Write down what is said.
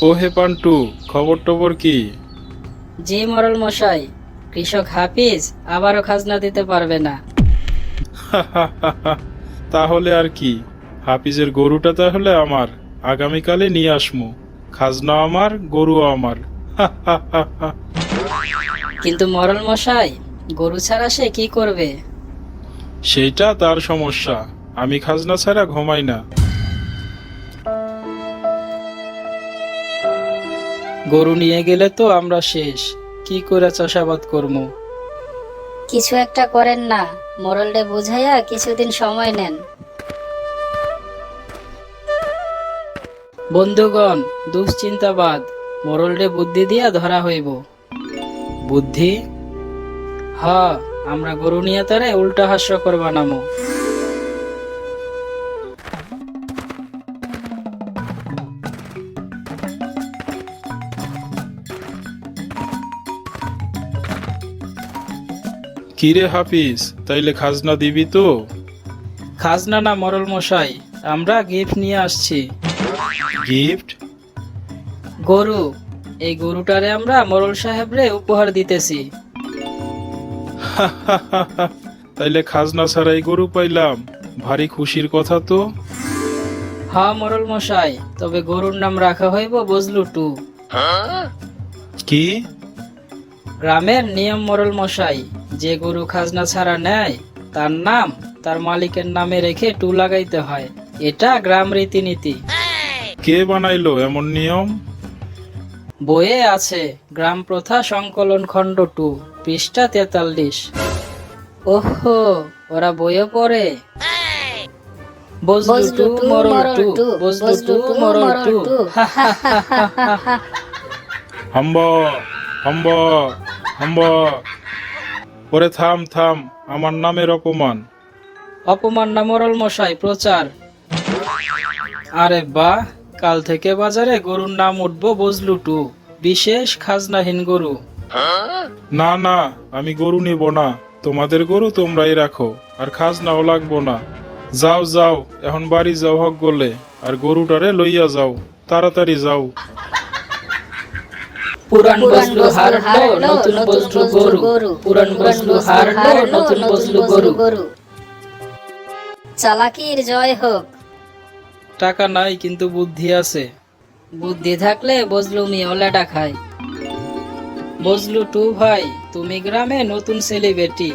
ও হে পান্টু, খবর টবর কি? জি মরল মশাই, কৃষক হাফিজ আবারও খাজনা দিতে পারবে না। তাহলে আর কি, হাফিজের গরুটা তাহলে আমার, আগামীকালে নিয়ে আসমু। খাজনা আমার, গরু আমার। কিন্তু মরল মশাই, গরু ছাড়া সে কি করবে? সেইটা তার সমস্যা, আমি খাজনা ছাড়া ঘুমাই না। গরু নিয়ে গেলে তো আমরা শেষ, কি করে চাষাবাদ করবো? কিছু একটা করেন না, মোরলডে বুঝাইয়া কিছুদিন সময় নেন। বন্ধুগণ, দুশ্চিন্তাবাদ মরলরে বুদ্ধি দিয়া ধরা হইব। বুদ্ধি? হ, আমরা গরু নিয়ে তারে উল্টা হাস্যকর বানামো। কিরে হাফিজ, তাইলে খাজনা দিবি তো? খাজনা না মরল মশাই, আমরা গিফট নিয়ে আসছি। গিফট? গরু। এই গরুটারে আমরা মরল সাহেবরে উপহার দিতেছি। তাইলে খাজনা ছাড়াই গরু পাইলাম, ভারী খুশির কথা তো। হ্যাঁ মরল মশাই, তবে গরুর নাম রাখা হইব বজলু টু। কি? গ্রামের নিয়ম মরল মশাই, যে গরু খাজনা ছাড়া নেয় তার নাম তার মালিকের নামে রেখে টু লাগাইতে হয়। এটা গ্রাম রীতিনীতি। কে বানাইলো এমন নিয়ম? বইয়ে আছে, গ্রাম প্রথা সংকলন খণ্ড 2, পৃষ্ঠা 43। ওহো, ওরা বইও পড়ে। বজলু টু মরল টু, বজলু টু মরল টু। হাম্বা হাম্বা হাম্বা। ওরে থাম থাম, আমার নামের অপমান। অপমান না মরল মশাই, প্রচার। আরে বাহ, কাল থেকে বাজারে গরুর নাম উঠবো বজলু টু, বিশেষ খাজনাহীন গরু। না না, আমি গরু নিব না, তোমাদের গরু তোমরাই রাখো, আর খাজনাও লাগবো না। যাও যাও, এখন বাড়ি যাও হক গলে, আর গরুটারে লইয়া যাও, তাড়াতাড়ি যাও। পুরান বজলু হারলো, নতুন বজলু গরু। পুরান বজলু হারলো, নতুন বজলু গরু। চালাকির জয় হোক। টাকা নাই কিন্তু বুদ্ধি আছে। বুদ্ধি থাকলে বজলু মিয়াও লেডা খায়। বজলু টু ভাই, তুমি গ্রামে নতুন সেলিব্রিটি।